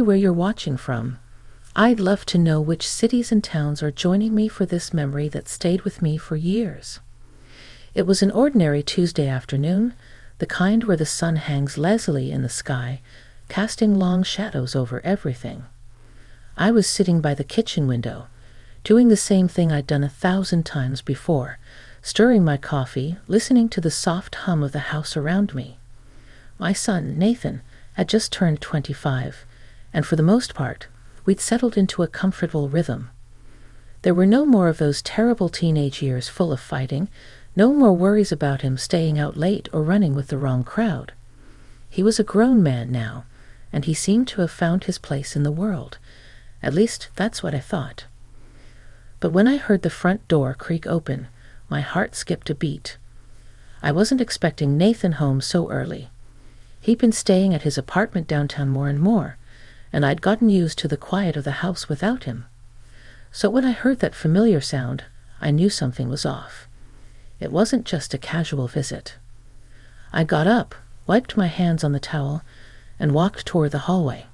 where you're watching from. I'd love to know which cities and towns are joining me for this memory that stayed with me for years. It was an ordinary Tuesday afternoon, the kind where the sun hangs lazily in the sky, casting long shadows over everything. I was sitting by the kitchen window, doing the same thing I'd done 1,000 times before, stirring my coffee, listening to the soft hum of the house around me. My son, Nathan, had just turned 25, and for the most part, we'd settled into a comfortable rhythm. There were no more of those terrible teenage years full of fighting, no more worries about him staying out late or running with the wrong crowd. He was a grown man now, and he seemed to have found his place in the world. At least, that's what I thought. But when I heard the front door creak open, my heart skipped a beat. I wasn't expecting Nathan home so early. He'd been staying at his apartment downtown more and more, and I'd gotten used to the quiet of the house without him. So when I heard that familiar sound, I knew something was off. It wasn't just a casual visit. I got up, wiped my hands on the towel, and walked toward the hallway.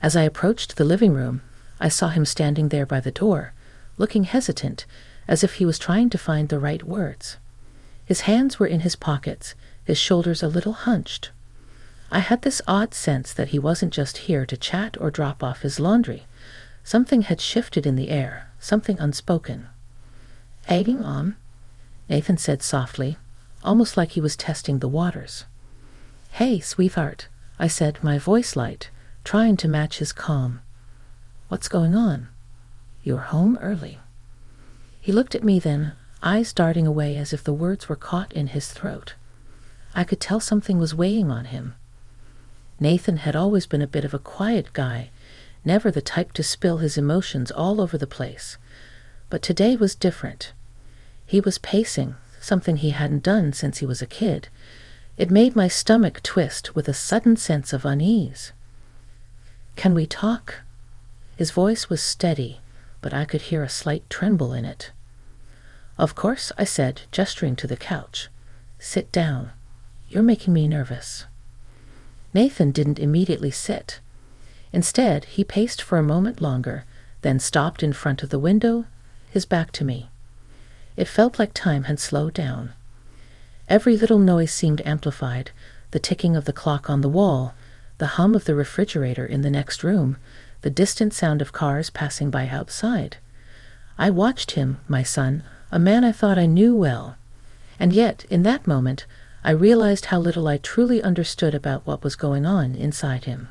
As I approached the living room, I saw him standing there by the door, looking hesitant, as if he was trying to find the right words. His hands were in his pockets, his shoulders a little hunched. I had this odd sense that he wasn't just here to chat or drop off his laundry. Something had shifted in the air, something unspoken. "Hey, Mom," Nathan said softly, almost like he was testing the waters. "Hey, sweetheart," I said, my voice light, trying to match his calm. "What's going on?" "You're home early." He looked at me then, eyes darting away as if the words were caught in his throat. I could tell something was weighing on him. Nathan had always been a bit of a quiet guy, never the type to spill his emotions all over the place. But today was different. He was pacing, something he hadn't done since he was a kid. It made my stomach twist with a sudden sense of unease. "Can we talk?" His voice was steady, but I could hear a slight tremble in it. "Of course," I said, gesturing to the couch. "Sit down. You're making me nervous." Nathan didn't immediately sit. Instead, he paced for a moment longer, then stopped in front of the window, his back to me. It felt like time had slowed down. Every little noise seemed amplified, the ticking of the clock on the wall, the hum of the refrigerator in the next room, the distant sound of cars passing by outside. I watched him, my son, a man I thought I knew well. And yet, in that moment, I realized how little I truly understood about what was going on inside him.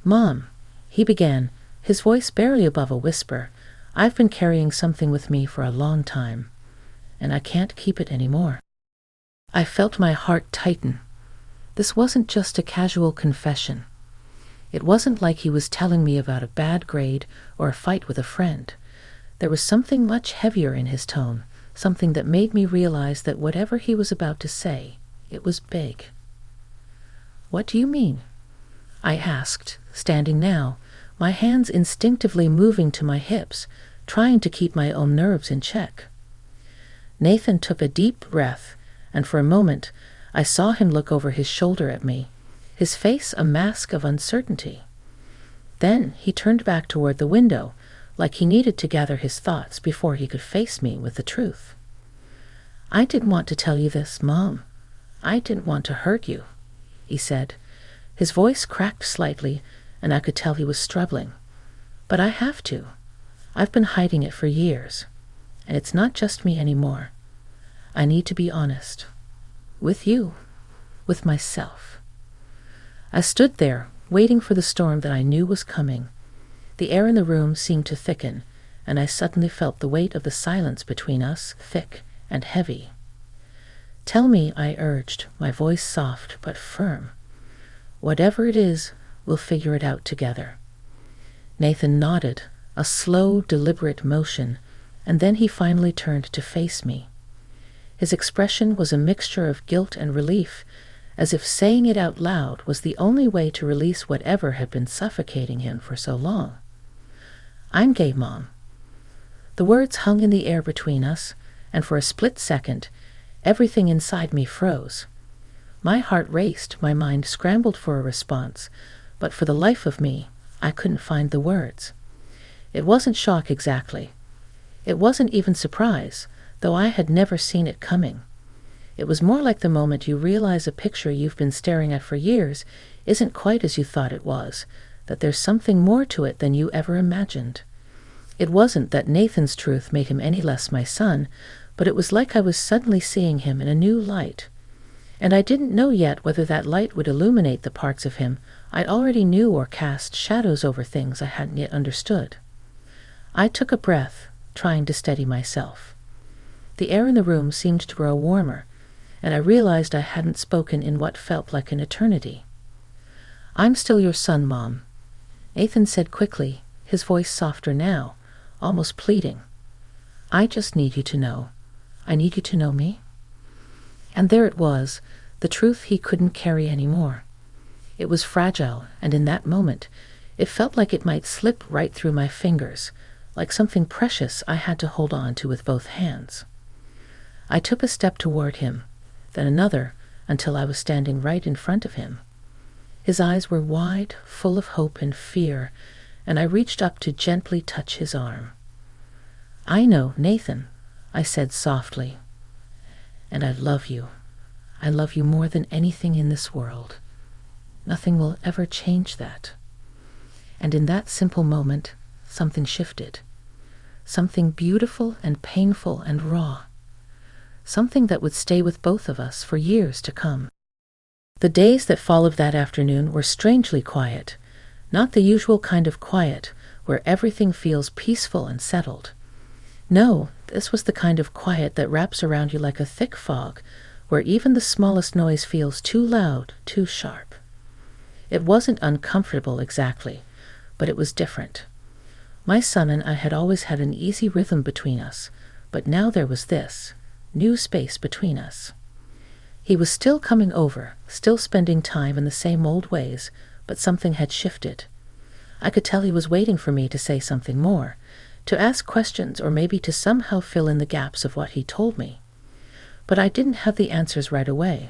"Mom," he began, his voice barely above a whisper, "I've been carrying something with me for a long time, and I can't keep it anymore." I felt my heart tighten. This wasn't just a casual confession. It wasn't like he was telling me about a bad grade or a fight with a friend. There was something much heavier in his tone, something that made me realize that whatever he was about to say, it was big. "What do you mean?" I asked, standing now, my hands instinctively moving to my hips, trying to keep my own nerves in check. Nathan took a deep breath, and for a moment I saw him look over his shoulder at me, his face a mask of uncertainty. Then he turned back toward the window, like he needed to gather his thoughts before he could face me with the truth. "I didn't want to tell you this, Mom. I didn't want to hurt you," he said. His voice cracked slightly, and I could tell he was struggling. "But I have to. I've been hiding it for years, and it's not just me anymore. I need to be honest. With you. With myself." I stood there, waiting for the storm that I knew was coming. The air in the room seemed to thicken, and I suddenly felt the weight of the silence between us, thick and heavy. "Tell me," I urged, my voice soft but firm. "Whatever it is, we'll figure it out together." Nathan nodded, a slow, deliberate motion, and then he finally turned to face me. His expression was a mixture of guilt and relief, as if saying it out loud was the only way to release whatever had been suffocating him for so long. "I'm gay, Mom." The words hung in the air between us, and for a split second, everything inside me froze. My heart raced, my mind scrambled for a response, but for the life of me, I couldn't find the words. It wasn't shock exactly. It wasn't even surprise, though I had never seen it coming. It was more like the moment you realize a picture you've been staring at for years isn't quite as you thought it was, that there's something more to it than you ever imagined. It wasn't that Nathan's truth made him any less my son, but it was like I was suddenly seeing him in a new light. And I didn't know yet whether that light would illuminate the parts of him I already knew or cast shadows over things I hadn't yet understood. I took a breath, trying to steady myself. The air in the room seemed to grow warmer, and I realized I hadn't spoken in what felt like an eternity. "I'm still your son, Mom," Nathan said quickly, his voice softer now, almost pleading. "I just need you to know. I need you to know me." And there it was, the truth he couldn't carry anymore. It was fragile, and in that moment, it felt like it might slip right through my fingers, like something precious I had to hold on to with both hands. I took a step toward him, then another, until I was standing right in front of him. His eyes were wide, full of hope and fear, and I reached up to gently touch his arm. "I know, Nathan," I said softly, "and I love you. I love you more than anything in this world. Nothing will ever change that." And in that simple moment, something shifted. Something beautiful and painful and raw. Something that would stay with both of us for years to come. The days that followed that afternoon were strangely quiet, not the usual kind of quiet where everything feels peaceful and settled. No, this was the kind of quiet that wraps around you like a thick fog, where even the smallest noise feels too loud, too sharp. It wasn't uncomfortable exactly, but it was different. My son and I had always had an easy rhythm between us, but now there was this new space between us. He was still coming over, still spending time in the same old ways, but something had shifted. I could tell he was waiting for me to say something more, to ask questions or maybe to somehow fill in the gaps of what he told me. But I didn't have the answers right away.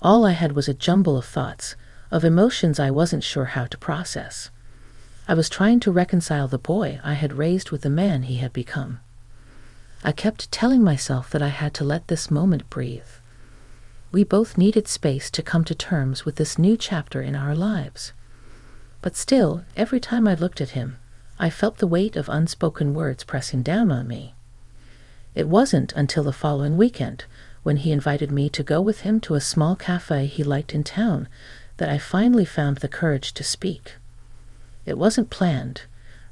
All I had was a jumble of thoughts, of emotions I wasn't sure how to process. I was trying to reconcile the boy I had raised with the man he had become. I kept telling myself that I had to let this moment breathe. We both needed space to come to terms with this new chapter in our lives. But still, every time I looked at him, I felt the weight of unspoken words pressing down on me. It wasn't until the following weekend, when he invited me to go with him to a small cafe he liked in town, that I finally found the courage to speak. It wasn't planned,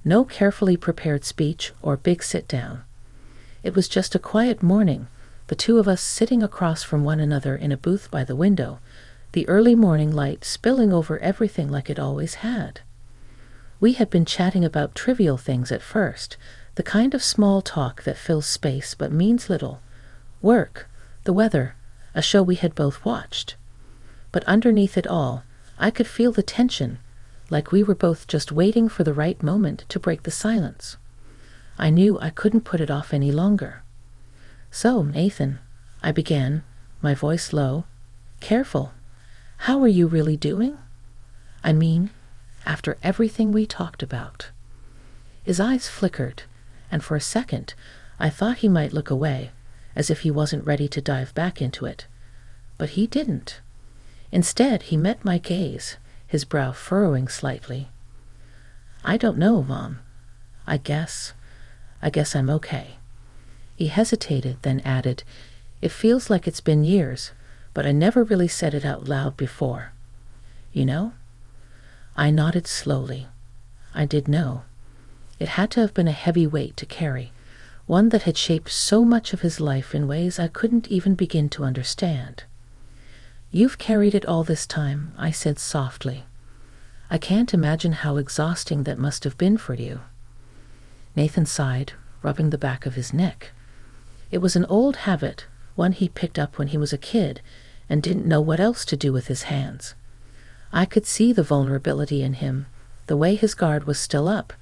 no carefully prepared speech or big sit-down. It was just a quiet morning, the two of us sitting across from one another in a booth by the window, the early morning light spilling over everything like it always had. We had been chatting about trivial things at first, the kind of small talk that fills space but means little. Work, the weather, a show we had both watched. But underneath it all, I could feel the tension, like we were both just waiting for the right moment to break the silence. I knew I couldn't put it off any longer. "So, Nathan," I began, my voice low, "careful. How are you really doing? I mean, after everything we talked about." His eyes flickered, and for a second, I thought he might look away, as if he wasn't ready to dive back into it. But he didn't. Instead, he met my gaze, his brow furrowing slightly. "I don't know, Mom. I guess I'm okay." He hesitated, then added, "It feels like it's been years, but I never really said it out loud before. You know?" I nodded slowly. I did know. It had to have been a heavy weight to carry, one that had shaped so much of his life in ways I couldn't even begin to understand. "You've carried it all this time," I said softly. "I can't imagine how exhausting that must have been for you." Nathan sighed, rubbing the back of his neck. It was an old habit, one he picked up when he was a kid and didn't know what else to do with his hands. I could see the vulnerability in him, the way his guard was still up,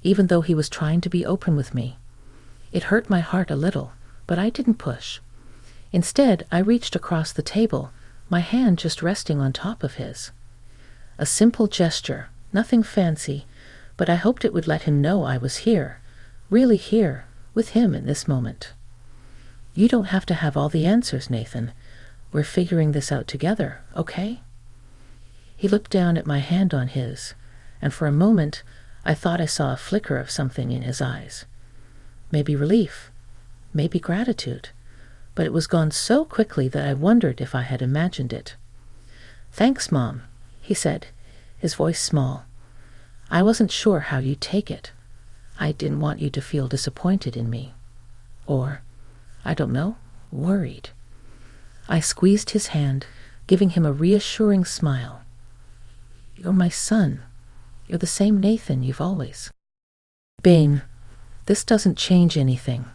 even though he was trying to be open with me. It hurt my heart a little, but I didn't push. Instead, I reached across the table, my hand just resting on top of his. A simple gesture, nothing fancy, but I hoped it would let him know I was here, really here, with him in this moment. You don't have to have all the answers, Nathan. We're figuring this out together, okay? He looked down at my hand on his, and for a moment I thought I saw a flicker of something in his eyes. Maybe relief, maybe gratitude, but it was gone so quickly that I wondered if I had imagined it. "Thanks, Mom," he said, his voice small. "I wasn't sure how you'd take it. I didn't want you to feel disappointed in me. Or, I don't know, worried." I squeezed his hand, giving him a reassuring smile. "You're my son. You're the same Nathan you've always." Bane, this doesn't change anything.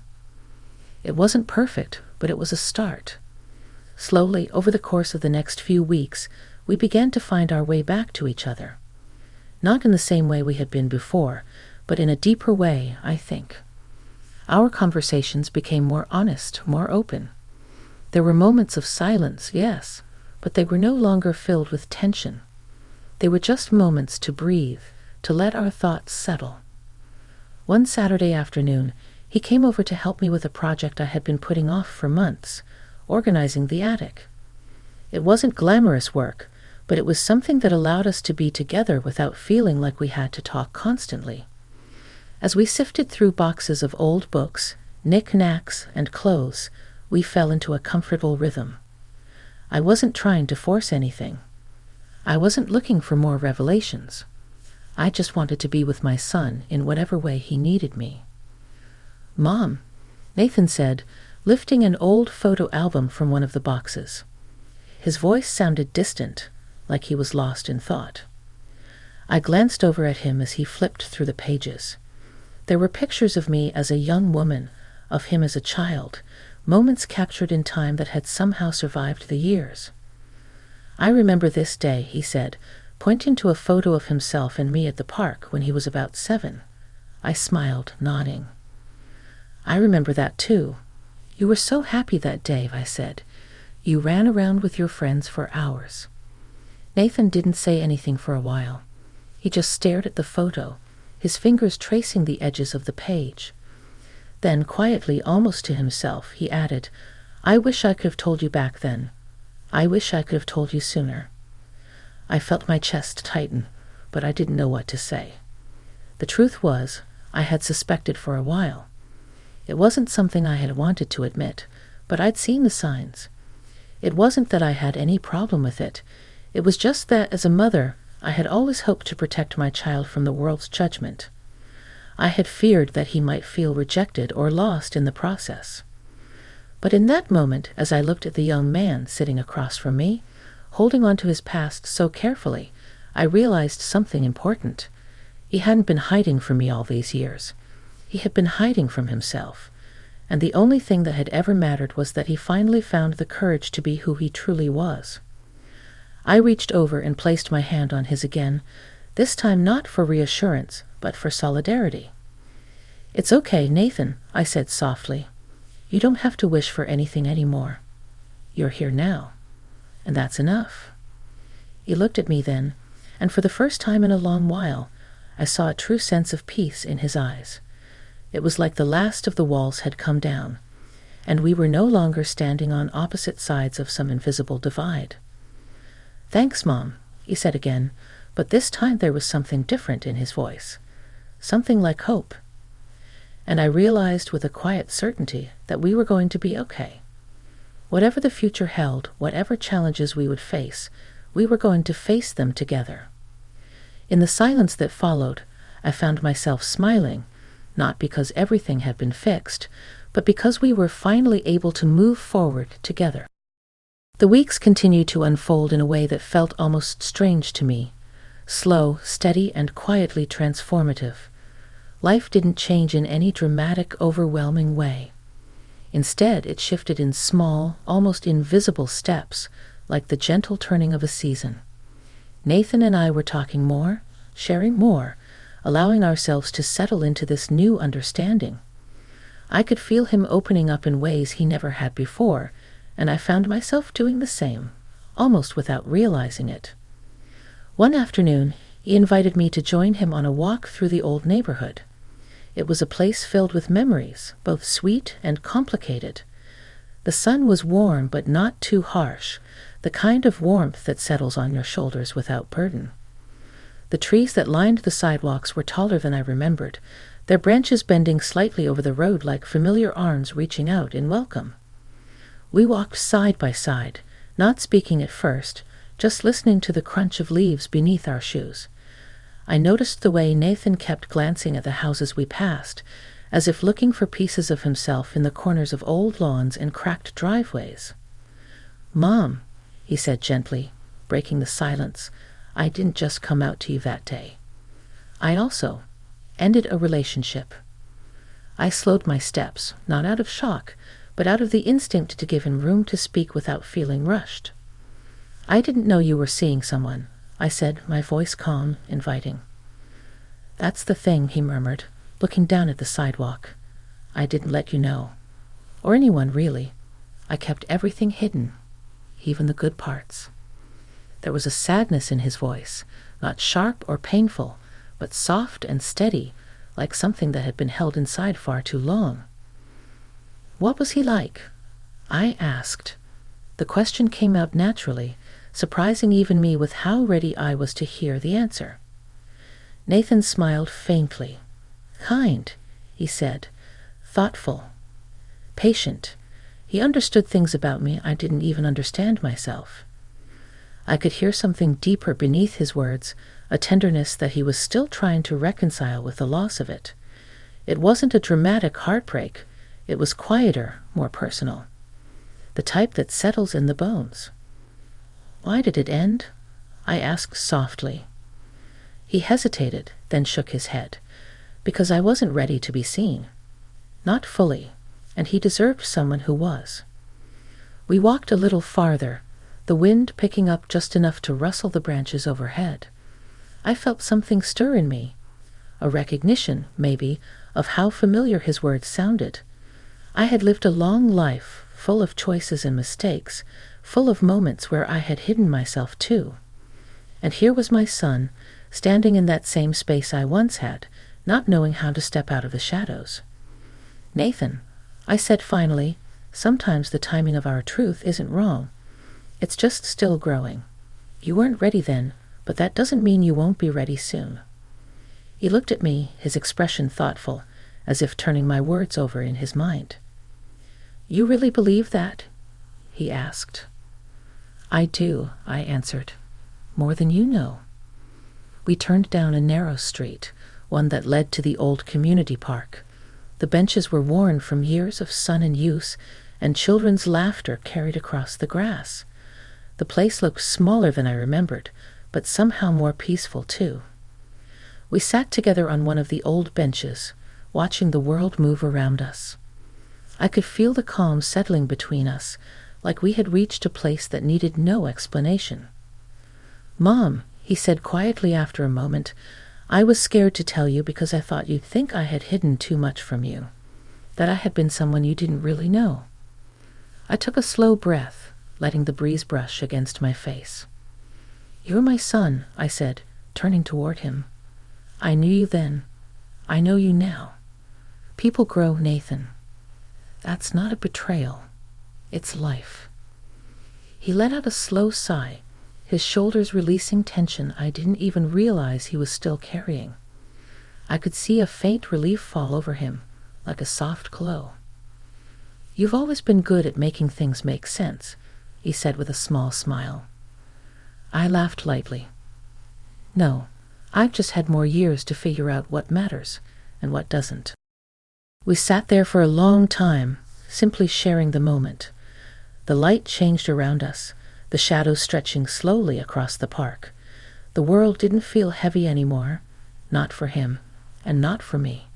It wasn't perfect, but it was a start. Slowly, over the course of the next few weeks, we began to find our way back to each other. Not in the same way we had been before, but in a deeper way, I think. Our conversations became more honest, more open. There were moments of silence, yes, but they were no longer filled with tension. They were just moments to breathe, to let our thoughts settle. One Saturday afternoon, he came over to help me with a project I had been putting off for months, organizing the attic. It wasn't glamorous work, but it was something that allowed us to be together without feeling like we had to talk constantly. As we sifted through boxes of old books, knick-knacks, and clothes, we fell into a comfortable rhythm. I wasn't trying to force anything. I wasn't looking for more revelations. I just wanted to be with my son in whatever way he needed me. "Mom," Nathan said, lifting an old photo album from one of the boxes. His voice sounded distant, like he was lost in thought. I glanced over at him as he flipped through the pages. There were pictures of me as a young woman, of him as a child, moments captured in time that had somehow survived the years. "I remember this day," he said, pointing to a photo of himself and me at the park when he was about 7. I smiled, nodding. "I remember that too. You were so happy that day," I said. "You ran around with your friends for hours." Nathan didn't say anything for a while. He just stared at the photo, his fingers tracing the edges of the page. Then, quietly, almost to himself, he added, "I wish I could have told you back then. I wish I could have told you sooner." I felt my chest tighten, but I didn't know what to say. The truth was, I had suspected for a while. It wasn't something I had wanted to admit, but I'd seen the signs. It wasn't that I had any problem with it. It was just that, as a mother, I had always hoped to protect my child from the world's judgment. I had feared that he might feel rejected or lost in the process. But in that moment, as I looked at the young man sitting across from me, holding on to his past so carefully, I realized something important. He hadn't been hiding from me all these years. He had been hiding from himself. And the only thing that had ever mattered was that he finally found the courage to be who he truly was. I reached over and placed my hand on his again, this time not for reassurance, but for solidarity. "It's okay, Nathan," I said softly. "You don't have to wish for anything anymore. You're here now, and that's enough." He looked at me then, and for the first time in a long while, I saw a true sense of peace in his eyes. It was like the last of the walls had come down, and we were no longer standing on opposite sides of some invisible divide. "Thanks, Mom," he said again, but this time there was something different in his voice, something like hope. And I realized with a quiet certainty that we were going to be okay. Whatever the future held, whatever challenges we would face, we were going to face them together. In the silence that followed, I found myself smiling, not because everything had been fixed, but because we were finally able to move forward together. The weeks continued to unfold in a way that felt almost strange to me, slow, steady, and quietly transformative. Life didn't change in any dramatic, overwhelming way. Instead, it shifted in small, almost invisible steps, like the gentle turning of a season. Nathan and I were talking more, sharing more, allowing ourselves to settle into this new understanding. I could feel him opening up in ways he never had before, and I found myself doing the same, almost without realizing it. One afternoon, he invited me to join him on a walk through the old neighborhood. It was a place filled with memories, both sweet and complicated. The sun was warm but not too harsh, the kind of warmth that settles on your shoulders without burden. The trees that lined the sidewalks were taller than I remembered, their branches bending slightly over the road like familiar arms reaching out in welcome. We walked side by side, not speaking at first, just listening to the crunch of leaves beneath our shoes. I noticed the way Nathan kept glancing at the houses we passed, as if looking for pieces of himself in the corners of old lawns and cracked driveways. "Mom," he said gently, breaking the silence, "I didn't just come out to you that day. I also ended a relationship." I slowed my steps, not out of shock, but out of the instinct to give him room to speak without feeling rushed. "I didn't know you were seeing someone," I said, my voice calm, inviting. "That's the thing," he murmured, looking down at the sidewalk. "I didn't let you know. Or anyone, really. I kept everything hidden, even the good parts." There was a sadness in his voice, not sharp or painful, but soft and steady, like something that had been held inside far too long. "What was he like?" I asked. The question came out naturally, surprising even me with how ready I was to hear the answer. Nathan smiled faintly. "Kind," he said, "thoughtful, patient. He understood things about me I didn't even understand myself." I could hear something deeper beneath his words, a tenderness that he was still trying to reconcile with the loss of it. It wasn't a dramatic heartbreak. It was quieter, more personal. The type that settles in the bones. "Why did it end?" I asked softly. He hesitated, then shook his head. Because I wasn't ready to be seen. Not fully, and he deserved someone who was. We walked a little farther, the wind picking up just enough to rustle the branches overhead. I felt something stir in me, a recognition, maybe, of how familiar his words sounded. I had lived a long life, full of choices and mistakes, full of moments where I had hidden myself too. And here was my son, standing in that same space I once had, not knowing how to step out of the shadows. "Nathan," I said finally, "sometimes the timing of our truth isn't wrong. It's just still growing. You weren't ready then, but that doesn't mean you won't be ready soon." He looked at me, his expression thoughtful, as if turning my words over in his mind. "You really believe that?" he asked. "I do," I answered. "More than you know." We turned down a narrow street, one that led to the old community park. The benches were worn from years of sun and use, and children's laughter carried across the grass. The place looked smaller than I remembered, but somehow more peaceful too. We sat together on one of the old benches, watching the world move around us. I could feel the calm settling between us, like we had reached a place that needed no explanation. "Mom," he said quietly after a moment, "I was scared to tell you because I thought you'd think I had hidden too much from you, that I had been someone you didn't really know." I took a slow breath, letting the breeze brush against my face. "You're my son," I said, turning toward him. "I knew you then. I know you now. People grow, Nathan. That's not a betrayal. It's life." He let out a slow sigh, his shoulders releasing tension I didn't even realize he was still carrying. I could see a faint relief fall over him, like a soft glow. "You've always been good at making things make sense," he said with a small smile. I laughed lightly. "No, I've just had more years to figure out what matters and what doesn't." We sat there for a long time, simply sharing the moment. The light changed around us, the shadows stretching slowly across the park. The world didn't feel heavy anymore, not for him, and not for me.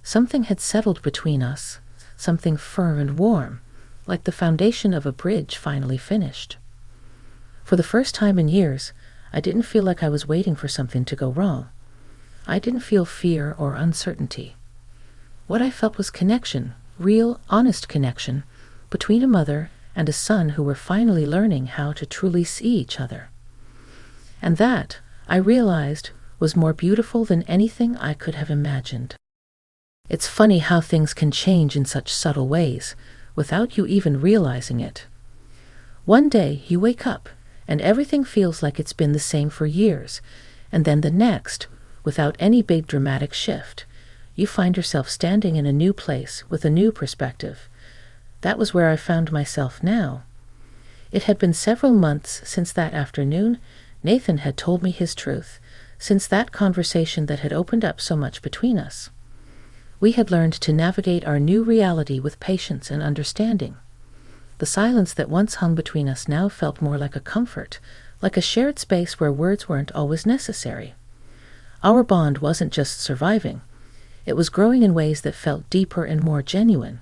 Something had settled between us, something firm and warm, like the foundation of a bridge finally finished. For the first time in years, I didn't feel like I was waiting for something to go wrong. I didn't feel fear or uncertainty. What I felt was connection, real, honest connection, between a mother and a son who were finally learning how to truly see each other. And that, I realized, was more beautiful than anything I could have imagined. It's funny how things can change in such subtle ways, without you even realizing it. One day you wake up, and everything feels like it's been the same for years, and then the next, without any big dramatic shift, you find yourself standing in a new place with a new perspective. That was where I found myself now. It had been several months since that afternoon Nathan had told me his truth, since that conversation that had opened up so much between us. We had learned to navigate our new reality with patience and understanding. The silence that once hung between us now felt more like a comfort, like a shared space where words weren't always necessary. Our bond wasn't just surviving. It was growing in ways that felt deeper and more genuine.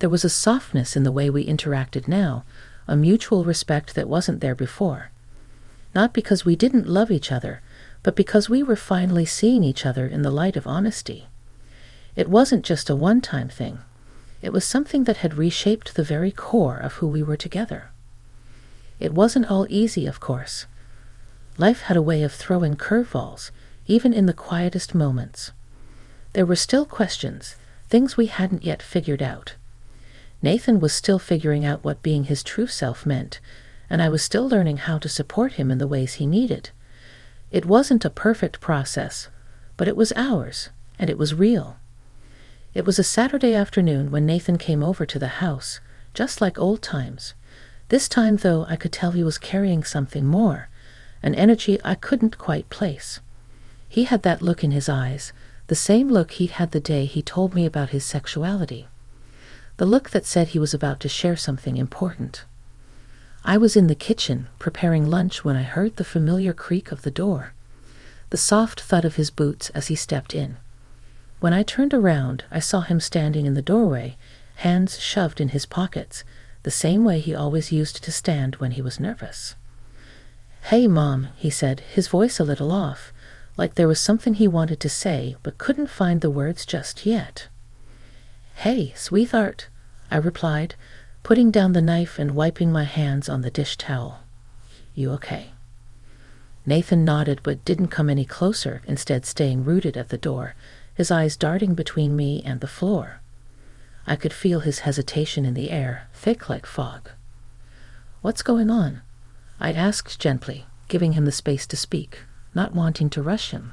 There was a softness in the way we interacted now, a mutual respect that wasn't there before. Not because we didn't love each other, but because we were finally seeing each other in the light of honesty. It wasn't just a one-time thing. It was something that had reshaped the very core of who we were together. It wasn't all easy, of course. Life had a way of throwing curveballs, even in the quietest moments. There were still questions, things we hadn't yet figured out. Nathan was still figuring out what being his true self meant, and I was still learning how to support him in the ways he needed. It wasn't a perfect process, but it was ours, and it was real. It was a Saturday afternoon when Nathan came over to the house, just like old times. This time, though, I could tell he was carrying something more, an energy I couldn't quite place. He had that look in his eyes, the same look he'd had the day he told me about his sexuality. The look that said he was about to share something important. I was in the kitchen, preparing lunch, when I heard the familiar creak of the door, the soft thud of his boots as he stepped in. When I turned around, I saw him standing in the doorway, hands shoved in his pockets, the same way he always used to stand when he was nervous. "Hey, Mom," he said, his voice a little off, like there was something he wanted to say but couldn't find the words just yet. "Hey, sweetheart," I replied, putting down the knife and wiping my hands on the dish towel. "You okay?" Nathan nodded but didn't come any closer, instead staying rooted at the door, his eyes darting between me and the floor. I could feel his hesitation in the air, thick like fog. "What's going on?" I asked gently, giving him the space to speak, not wanting to rush him.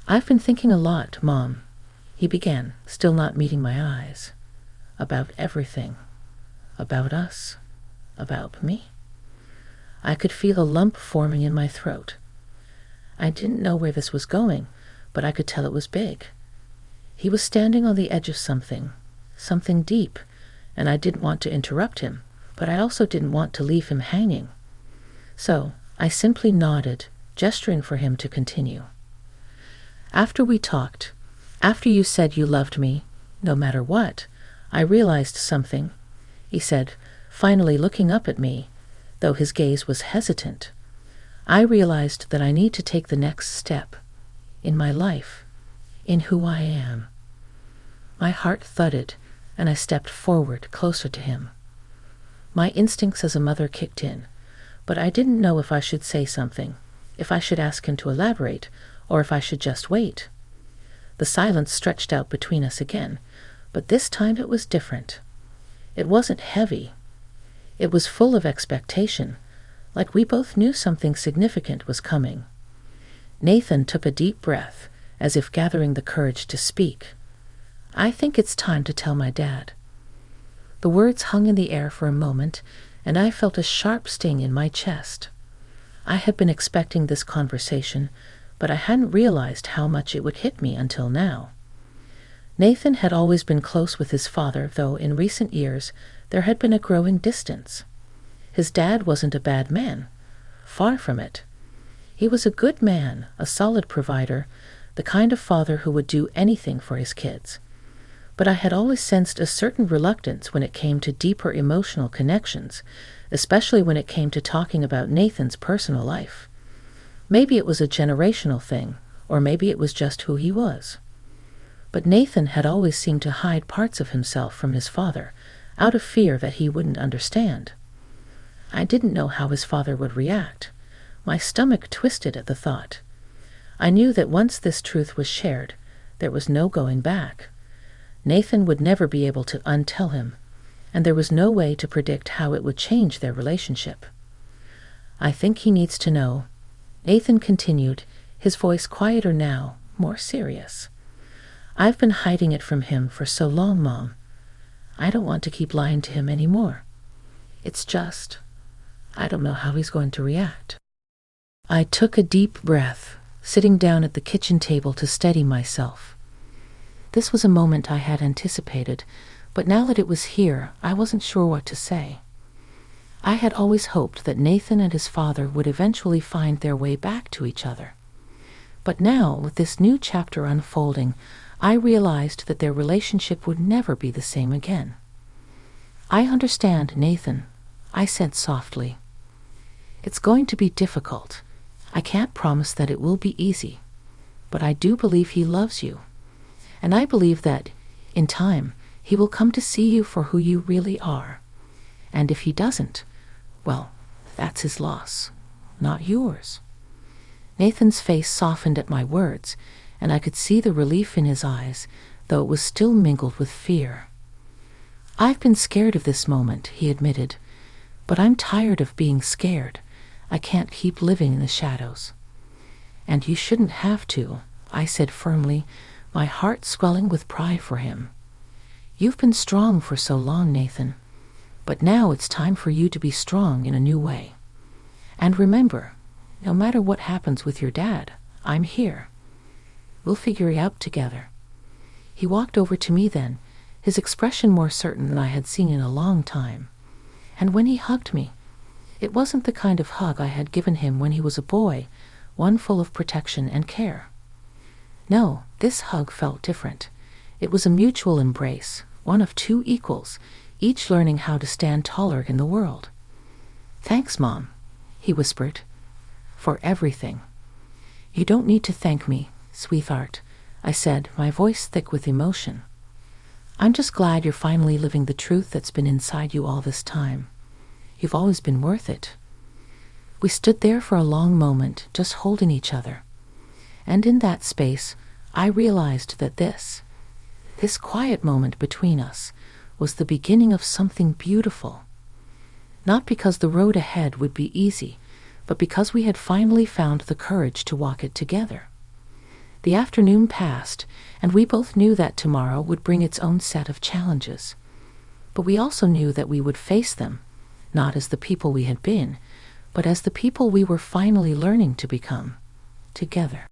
"I've been thinking a lot, Mom," he began, still not meeting my eyes. "About everything. About us. About me." I could feel a lump forming in my throat. I didn't know where this was going, but I could tell it was big. He was standing on the edge of something deep, and I didn't want to interrupt him, but I also didn't want to leave him hanging. So I simply nodded, gesturing for him to continue. "After we talked, after you said you loved me, no matter what, I realized something," he said, finally looking up at me, though his gaze was hesitant. "I realized that I need to take the next step in my life, in who I am." My heart thudded, and I stepped forward, closer to him. My instincts as a mother kicked in, but I didn't know if I should say something, if I should ask him to elaborate, or if I should just wait. The silence stretched out between us again, but this time it was different. It wasn't heavy. It was full of expectation, like we both knew something significant was coming. Nathan took a deep breath, as if gathering the courage to speak. "I think it's time to tell my dad." The words hung in the air for a moment, and I felt a sharp sting in my chest. I had been expecting this conversation, but I hadn't realized how much it would hit me until now. Nathan had always been close with his father, though in recent years there had been a growing distance. His dad wasn't a bad man. Far from it. He was a good man, a solid provider, the kind of father who would do anything for his kids. But I had always sensed a certain reluctance when it came to deeper emotional connections, especially when it came to talking about Nathan's personal life. Maybe it was a generational thing, or maybe it was just who he was. But Nathan had always seemed to hide parts of himself from his father, out of fear that he wouldn't understand. I didn't know how his father would react, My stomach twisted at the thought. I knew that once this truth was shared, there was no going back. Nathan would never be able to untell him, and there was no way to predict how it would change their relationship. I think he needs to know, Nathan continued, his voice quieter now, more serious. I've been hiding it from him for so long, Mom. I don't want to keep lying to him anymore. It's just, I don't know how he's going to react. I took a deep breath, sitting down at the kitchen table to steady myself. This was a moment I had anticipated, but now that it was here, I wasn't sure what to say. I had always hoped that Nathan and his father would eventually find their way back to each other. But now, with this new chapter unfolding, I realized that their relationship would never be the same again. I understand, Nathan, I said softly. It's going to be difficult. I can't promise that it will be easy, but I do believe he loves you. And I believe that, in time, he will come to see you for who you really are. And if he doesn't, well, that's his loss, not yours. Nathan's face softened at my words, and I could see the relief in his eyes, though it was still mingled with fear. I've been scared of this moment, he admitted, but I'm tired of being scared. I can't keep living in the shadows. And you shouldn't have to, I said firmly, my heart swelling with pride for him. You've been strong for so long, Nathan, but now it's time for you to be strong in a new way. And remember, no matter what happens with your dad, I'm here. We'll figure it out together. He walked over to me then, his expression more certain than I had seen in a long time. And when he hugged me, it wasn't the kind of hug I had given him when he was a boy, one full of protection and care. No, this hug felt different. It was a mutual embrace, one of two equals, each learning how to stand taller in the world. Thanks, Mom, he whispered, for everything. You don't need to thank me, sweetheart, I said, my voice thick with emotion. I'm just glad you're finally living the truth that's been inside you all this time. You've always been worth it. We stood there for a long moment, just holding each other. And in that space, I realized that this quiet moment between us, was the beginning of something beautiful. Not because the road ahead would be easy, but because we had finally found the courage to walk it together. The afternoon passed, and we both knew that tomorrow would bring its own set of challenges. But we also knew that we would face them, not as the people we had been, but as the people we were finally learning to become, together.